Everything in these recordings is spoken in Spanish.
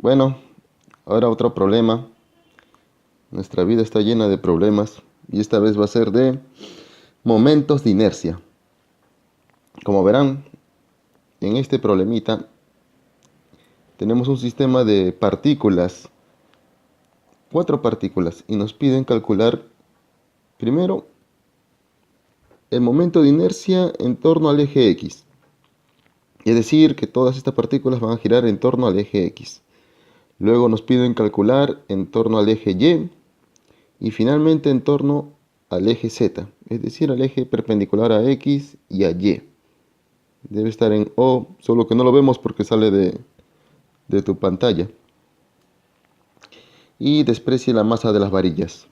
Bueno, ahora otro problema. Nuestra vida está llena de problemas y esta vez va a ser de momentos de inercia. Como verán, en este problemita tenemos un sistema de partículas, cuatro partículas, y nos piden calcular primero el momento de inercia en torno al eje X. Es decir, que todas estas partículas van a girar en torno al eje X. Luego nos piden calcular en torno al eje Y y finalmente en torno al eje Z, es decir, al eje perpendicular a X y a Y. Debe estar en O, solo que no lo vemos porque sale de tu pantalla. Y desprecie la masa de las varillas.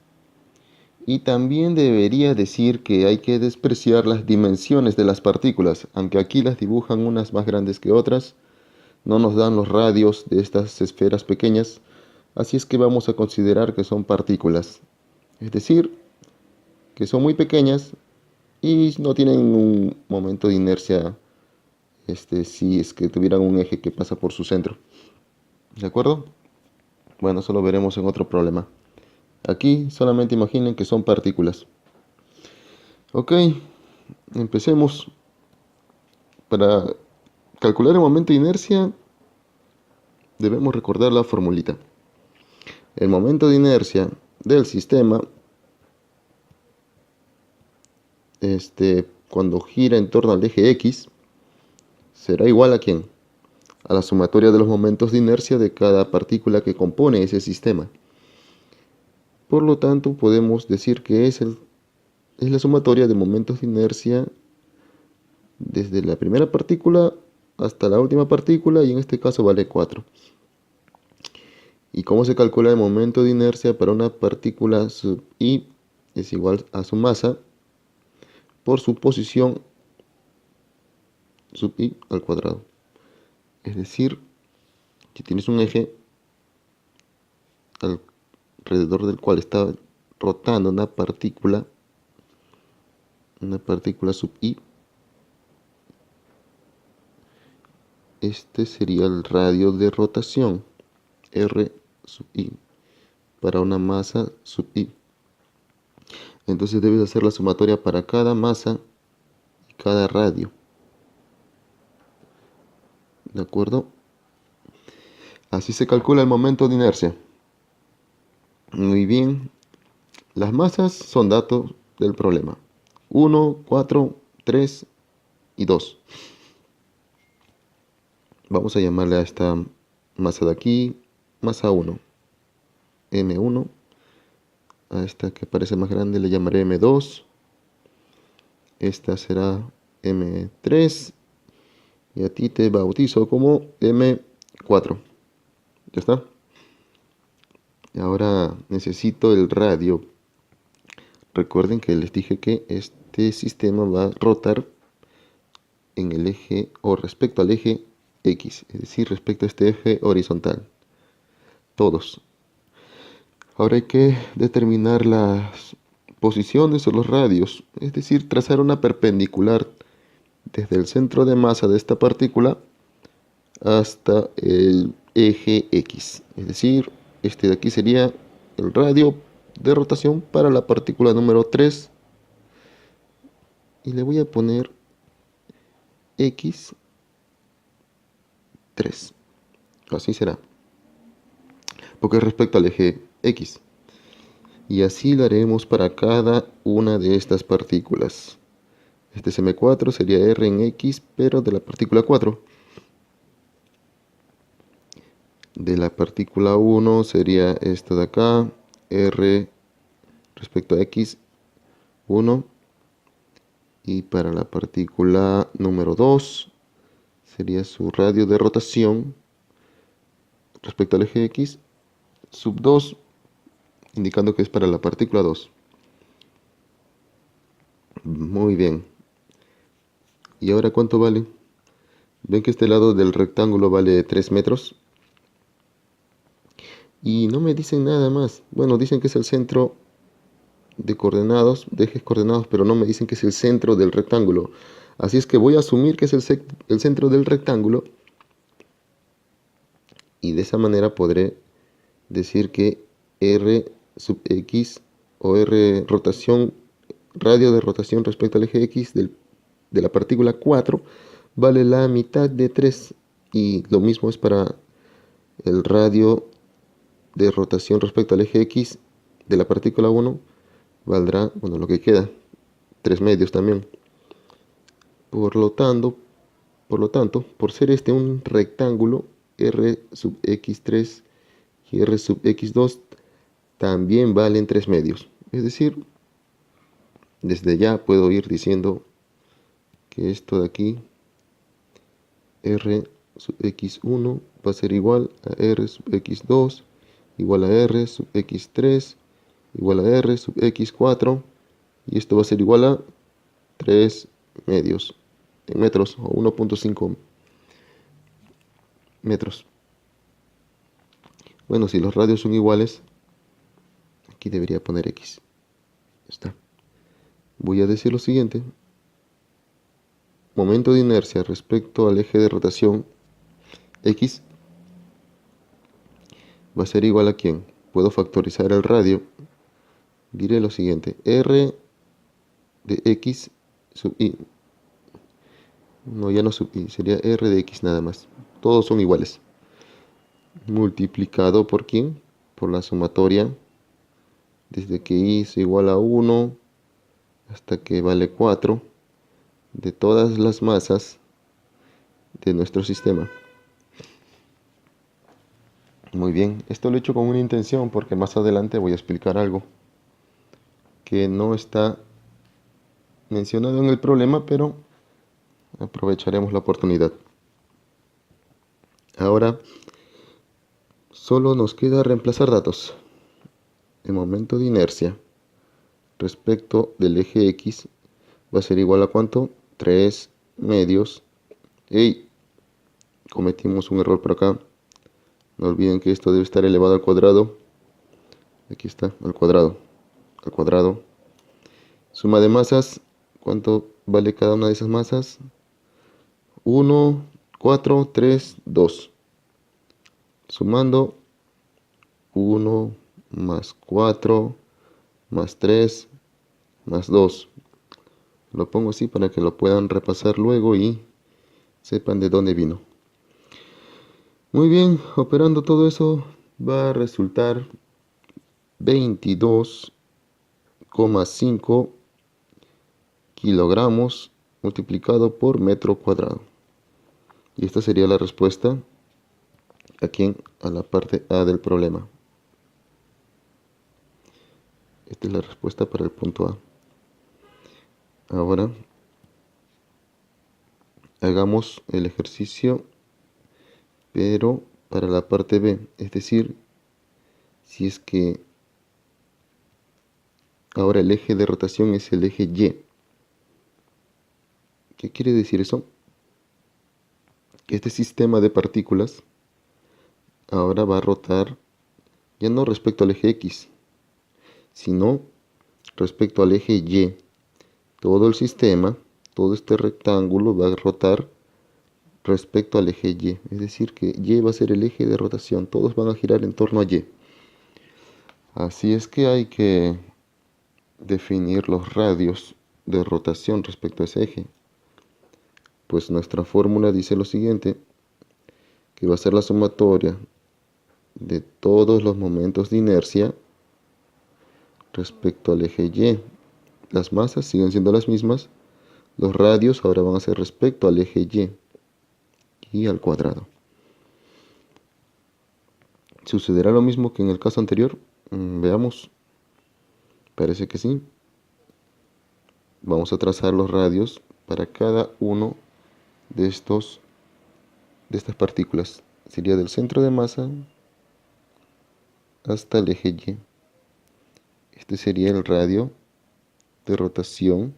Y también debería decir que hay que despreciar las dimensiones de las partículas, aunque aquí las dibujan unas más grandes que otras, no nos dan los radios de estas esferas pequeñas, así es que vamos a considerar que son partículas, es decir, que son muy pequeñas y no tienen un momento de inercia, si es que tuvieran un eje que pasa por su centro. ¿De acuerdo? Bueno, eso lo veremos en otro problema. Aquí solamente imaginen que son partículas. Ok, empecemos. Para calcular el momento de inercia debemos recordar la formulita. El momento de inercia del sistema, cuando gira en torno al eje X, será igual a ¿quién? A la sumatoria de los momentos de inercia de cada partícula que compone ese sistema. Por lo tanto, podemos decir que es la sumatoria de momentos de inercia desde la primera partícula hasta la última partícula, y en este caso vale 4. ¿Y cómo se calcula el momento de inercia para una partícula sub i? Es igual a su masa por su posición sub i al cuadrado. Es decir, que tienes un eje alrededor del cual está rotando una partícula sub i. Este sería el radio de rotación, R sub i, para una masa sub i. Entonces debes hacer la sumatoria para cada masa y cada radio. ¿De acuerdo? Así se calcula el momento de inercia. Muy bien. Las masas son datos del problema. 1, 4, 3 y 2. Vamos a llamarle a esta masa de aquí masa 1, M1. A esta que parece más grande le llamaré M2. Esta será M3. Y a ti te bautizo como M4. ¿Ya está? Y ahora necesito el radio. Recuerden que les dije que este sistema va a rotar en el eje o respecto al eje X, es decir, respecto a este eje horizontal. Todos. Ahora hay que determinar las posiciones o los radios, es decir, trazar una perpendicular desde el centro de masa de esta partícula hasta el eje X. Es decir, este de aquí sería el radio de rotación para la partícula número 3. Y le voy a poner X3. Así será. Porque respecto al eje X. Y así lo haremos para cada una de estas partículas. Este es M4, sería R en X, pero de la partícula 4. De la partícula 1 sería esta de acá, R respecto a X, 1. Y para la partícula número 2 sería su radio de rotación respecto al eje X, sub 2, indicando que es para la partícula 2. Muy bien. ¿Y ahora cuánto vale? Ven que este lado del rectángulo vale 3 metros. Y no me dicen nada más. Bueno, dicen que es el centro de ejes coordenados, pero no me dicen que es el centro del rectángulo. Así es que voy a asumir que es el centro del rectángulo. Y de esa manera podré decir que R sub X o R rotación, radio de rotación respecto al eje X de la partícula 4 vale la mitad de 3. Y lo mismo es para el radio de rotación respecto al eje X de la partícula 1, valdrá, bueno, lo que queda, 3 medios también. Por lo tanto, por ser este un rectángulo, R sub X3 y R sub X2 también valen 3 medios. Es decir, desde ya puedo ir diciendo que esto de aquí, R sub X1 va a ser igual a R sub X2, igual a R sub X3, igual a R sub X4, y esto va a ser igual a 3 medios en metros, o 1.5 metros. Bueno, si los radios son iguales, aquí debería poner X. Está. Voy a decir lo siguiente. Momento de inercia respecto al eje de rotación X va a ser igual a ¿quién? Puedo factorizar el radio. Diré lo siguiente. R de X sub I. No, ya no sub I. Sería R de X nada más. Todos son iguales. Multiplicado por ¿quién? Por la sumatoria. Desde que I es igual a 1 hasta que vale 4 de todas las masas de nuestro sistema. Muy bien, esto lo he hecho con una intención porque más adelante voy a explicar algo que no está mencionado en el problema, pero aprovecharemos la oportunidad. Ahora solo nos queda reemplazar datos. El momento de inercia respecto del eje X va a ser igual a ¿cuánto? 3 medios. ¡Ey! Cometimos un error por acá. No olviden que esto debe estar elevado al cuadrado. Aquí está, al cuadrado. Al cuadrado. Suma de masas. ¿Cuánto vale cada una de esas masas? 1, 4, 3, 2. Sumando 1 más 4 más 3 más 2. Lo pongo así para que lo puedan repasar luego y sepan de dónde vino. Muy bien, operando todo eso va a resultar 22,5 kilogramos multiplicado por metro cuadrado. Y esta sería la respuesta aquí a la parte A del problema. Esta es la respuesta para el punto A. Ahora hagamos el ejercicio, pero para la parte B, es decir, si es que ahora el eje de rotación es el eje Y. ¿Qué quiere decir eso? Que este sistema de partículas ahora va a rotar ya no respecto al eje X, sino respecto al eje Y. Todo el sistema, todo este rectángulo va a rotar respecto al eje Y. Es decir, que Y va a ser el eje de rotación. Todos van a girar en torno a Y. Así es que hay que definir los radios de rotación respecto a ese eje. Pues nuestra fórmula dice lo siguiente, que va a ser la sumatoria de todos los momentos de inercia respecto al eje Y. Las masas siguen siendo las mismas. Los radios ahora van a ser respecto al eje y al cuadrado. ¿Sucederá lo mismo que en el caso anterior? Veamos. Parece que sí. Vamos a trazar los radios para cada uno de estas partículas. Sería del centro de masa hasta el eje Y. Este sería el radio de rotación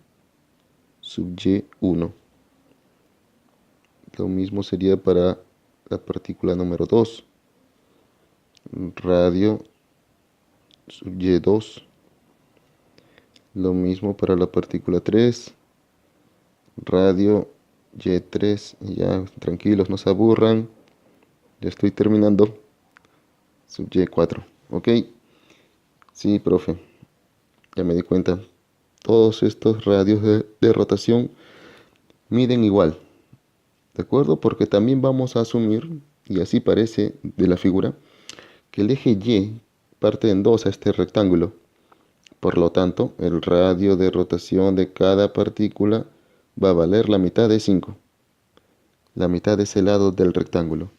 sub Y1. Lo mismo sería para la partícula número 2. Radio sub Y2. Lo mismo para la partícula 3. Radio Y3. Ya, tranquilos, no se aburran. Ya estoy terminando. Sub Y4. Ok. Sí, profe. Ya me di cuenta. Todos estos radios de rotación miden igual. ¿De acuerdo? Porque también vamos a asumir, y así parece de la figura, que el eje Y parte en dos a este rectángulo. Por lo tanto, el radio de rotación de cada partícula va a valer la mitad de 5. La mitad de ese lado del rectángulo.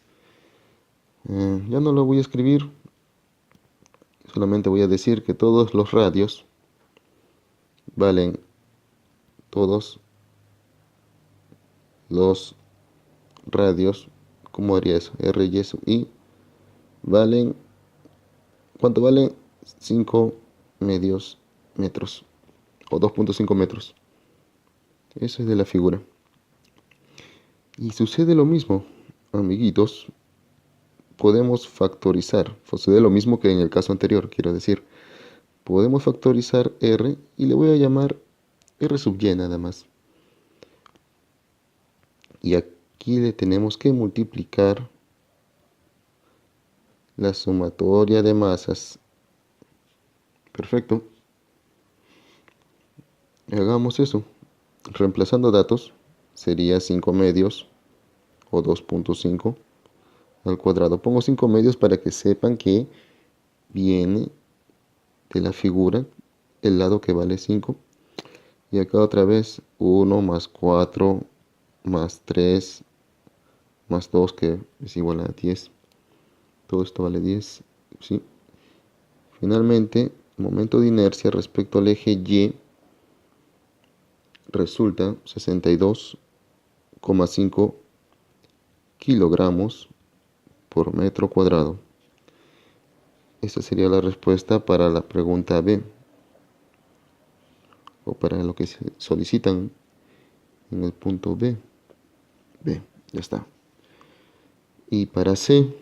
Ya no lo voy a escribir. Solamente voy a decir que todos los radios valen todos los radios. ¿Cómo haría eso? R y eso. Y valen. ¿Cuánto valen? 5 medios metros. O 2,5 metros. Eso es de la figura. Y sucede lo mismo, amiguitos. Podemos factorizar. Sucede lo mismo que en el caso anterior, quiero decir. Podemos factorizar R y le voy a llamar R sub Y nada más. Y aquí le tenemos que multiplicar la sumatoria de masas. Perfecto. Hagamos eso. Reemplazando datos, sería 5 medios o 2,5 al cuadrado. Pongo 5 medios para que sepan que viene de la figura el lado que vale 5. Y acá otra vez 1 más 4 más 3 más 2 que es igual a 10. Todo esto vale 10. ¿Sí? Finalmente, el momento de inercia respecto al eje Y resulta 62,5 kilogramos por metro cuadrado. Esta sería la respuesta para la pregunta B, o para lo que se solicitan en el punto B. B, ya está. Y para C,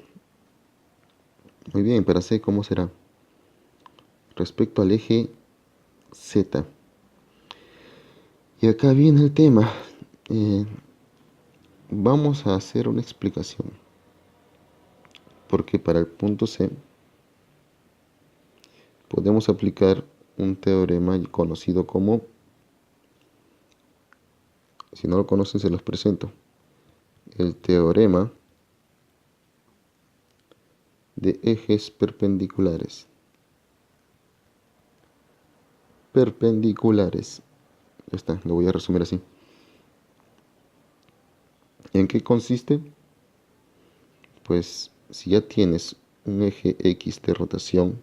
muy bien, para C, ¿cómo será? Respecto al eje Z. Y acá viene el tema. Vamos a hacer una explicación. Porque para el punto C podemos aplicar un teorema conocido como, si no lo conocen se los presento, el teorema de ejes perpendiculares. Perpendiculares. Ya está, lo voy a resumir así. ¿En qué consiste? Pues si ya tienes un eje X de rotación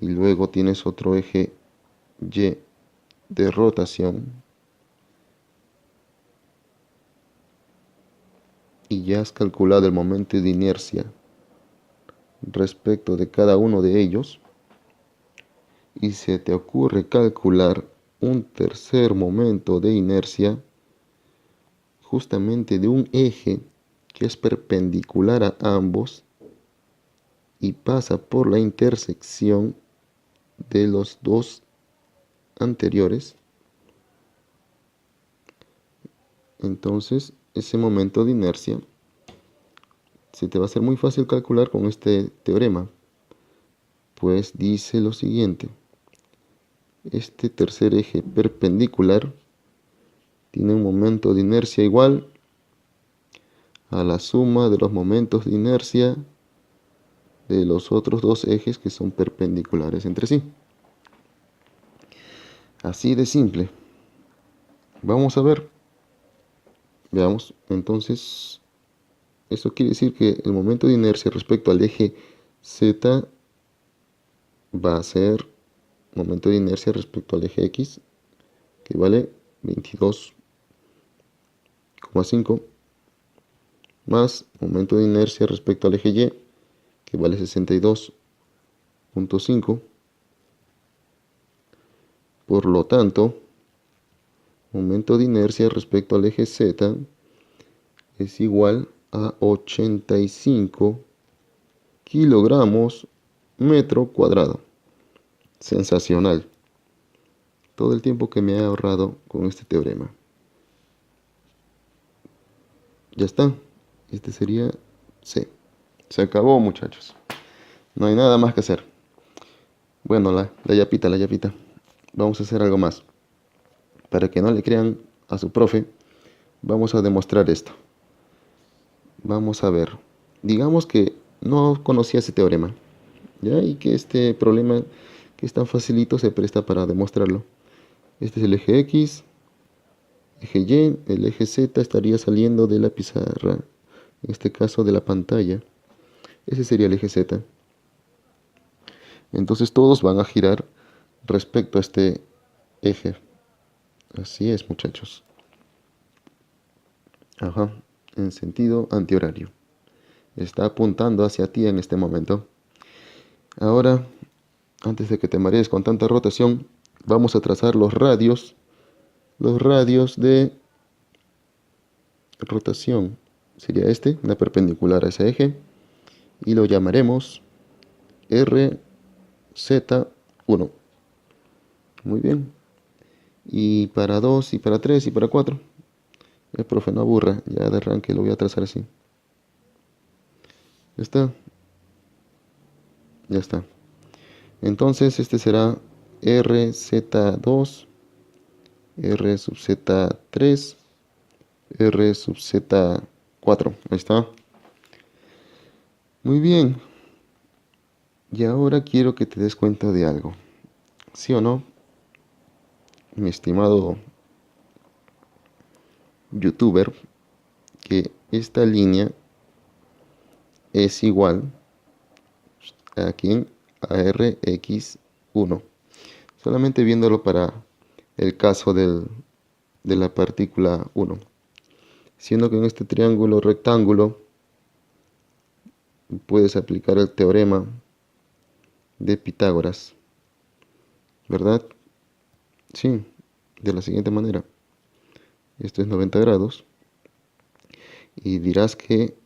y luego tienes otro eje Y de rotación y ya has calculado el momento de inercia respecto de cada uno de ellos y se te ocurre calcular un tercer momento de inercia justamente de un eje que es perpendicular a ambos y pasa por la intersección de los dos anteriores, entonces ese momento de inercia se te va a hacer muy fácil calcular con este teorema, pues dice lo siguiente: este tercer eje perpendicular tiene un momento de inercia igual a la suma de los momentos de inercia de los otros dos ejes que son perpendiculares entre sí. Así de simple. Vamos a ver. Veamos. Entonces, eso quiere decir que el momento de inercia respecto al eje Z va a ser momento de inercia respecto al eje X, que vale 22,5, más momento de inercia respecto al eje Y, que vale 62,5. Por lo tanto, momento de inercia respecto al eje Z es igual a 85 kilogramos metro cuadrado. Sensacional. Todo el tiempo que me he ahorrado con este teorema. Ya está. Este sería Sí, se acabó, muchachos. No hay nada más que hacer. Bueno, la yapita, la yapita. Vamos a hacer algo más. Para que no le crean a su profe, vamos a demostrar esto. Vamos a ver. Digamos que no conocía ese teorema, ¿ya? Y que este problema, que es tan facilito, se presta para demostrarlo. Este es el eje X, eje Y, el eje Z estaría saliendo de la pizarra, en este caso de la pantalla. Ese sería el eje Z. Entonces todos van a girar respecto a este eje. Así es, muchachos. Ajá, en sentido antihorario. Está apuntando hacia ti en este momento. Ahora, antes de que te marees con tanta rotación, vamos a trazar los radios de rotación. Sería este, una perpendicular a ese eje, y lo llamaremos RZ1. Muy bien. Y para 2, y para 3, y para 4. El profe no aburra, ya de arranque lo voy a trazar así. Ya está. Ya está. Entonces este será RZ2, R sub Z3, R sub Z4. Ahí está. Muy bien. Y ahora quiero que te des cuenta de algo. ¿Sí o no? Mi estimado youtuber, que esta línea es igual a quién, a Rx1. Solamente viéndolo para el caso de la partícula 1. Siendo que en este triángulo rectángulo puedes aplicar el teorema de Pitágoras, ¿verdad? Sí, de la siguiente manera. Esto es 90 grados. Y dirás que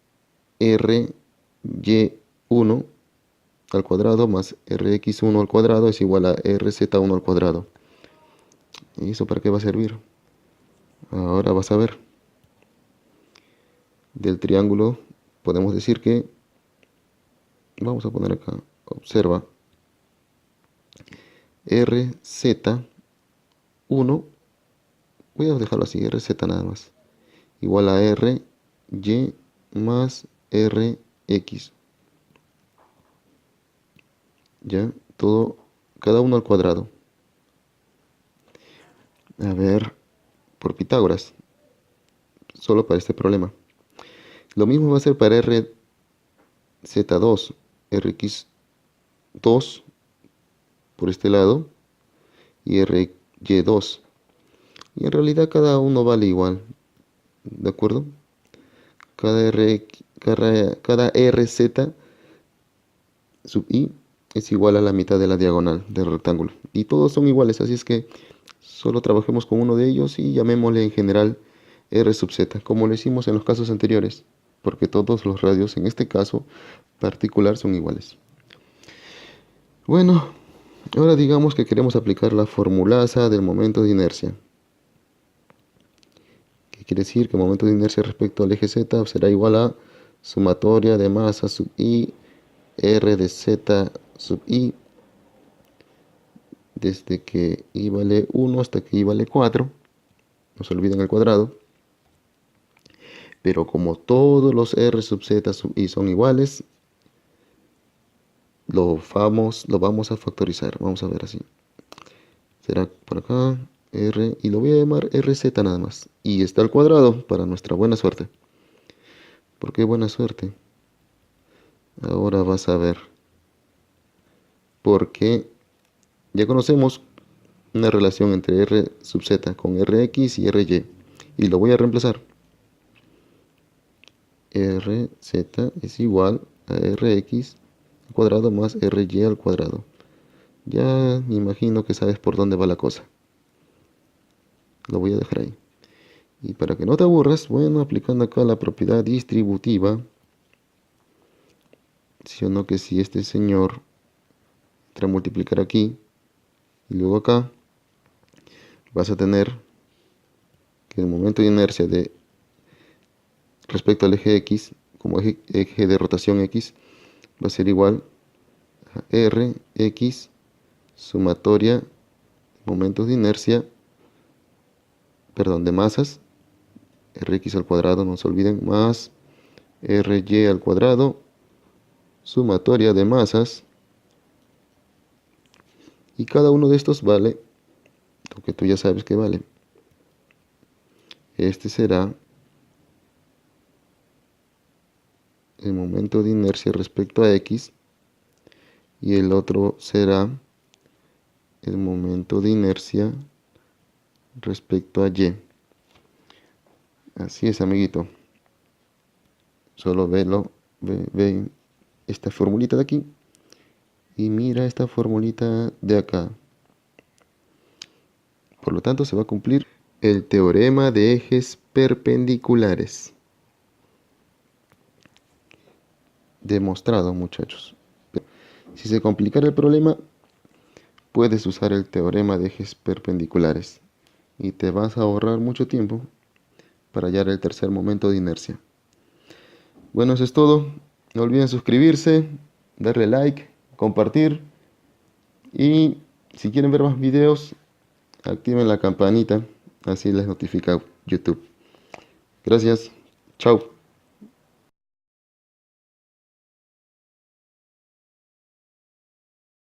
RY1 al cuadrado más RX1 al cuadrado es igual a RZ1 al cuadrado. ¿Y eso para qué va a servir? Ahora vas a ver. Del triángulo podemos decir que, vamos a poner acá, observa, RZ1, voy a dejarlo así, RZ nada más, igual a RY más RX. Ya, todo, cada uno al cuadrado. A ver, por Pitágoras, solo para este problema. Lo mismo va a ser para RZ2, RX2 por este lado y RY2. Y en realidad cada uno vale igual, ¿de acuerdo? Cada RZ sub i es igual a la mitad de la diagonal del rectángulo. Y todos son iguales, así es que solo trabajemos con uno de ellos y llamémosle en general R sub z, como lo hicimos en los casos anteriores, porque todos los radios en este caso particular son iguales. Bueno, ahora digamos que queremos aplicar la formulaza del momento de inercia. ¿Qué quiere decir? Que el momento de inercia respecto al eje z será igual a sumatoria de masa sub i R de z sub i desde que i vale 1 hasta que i vale 4. No se olviden el cuadrado. Pero como todos los r sub z sub i son iguales, lo vamos a factorizar. Vamos a ver así. Será por acá r y lo voy a llamar rz nada más. Y está al cuadrado para nuestra buena suerte. ¿Por qué buena suerte? Ahora vas a ver. Porque ya conocemos una relación entre r sub z con rx y ry. Y lo voy a reemplazar. Rz es igual a Rx al cuadrado más Ry al cuadrado. Ya me imagino que sabes por dónde va la cosa. Lo voy a dejar ahí. Y para que no te aburras, bueno, aplicando acá la propiedad distributiva, si o no que si este señor entra a multiplicar aquí y luego acá, vas a tener que el momento de inercia de respecto al eje X como eje de rotación X, va a ser igual a Rx sumatoria momentos de inercia, perdón, de masas, Rx al cuadrado, no se olviden, más Ry al cuadrado, sumatoria de masas, y cada uno de estos vale lo que tú ya sabes que vale. Este será el momento de inercia respecto a X, y el otro será el momento de inercia respecto a Y. Así es, amiguito. Solo ve esta formulita de aquí y mira esta formulita de acá. Por lo tanto, se va a cumplir el teorema de ejes perpendiculares. Demostrado, muchachos. Si se complicara el problema, puedes usar el teorema de ejes perpendiculares y te vas a ahorrar mucho tiempo para hallar el tercer momento de inercia. Bueno, eso es todo. No olviden suscribirse, darle like, compartir, y si quieren ver más videos, activen la campanita, así les notifica YouTube. Gracias. Chao.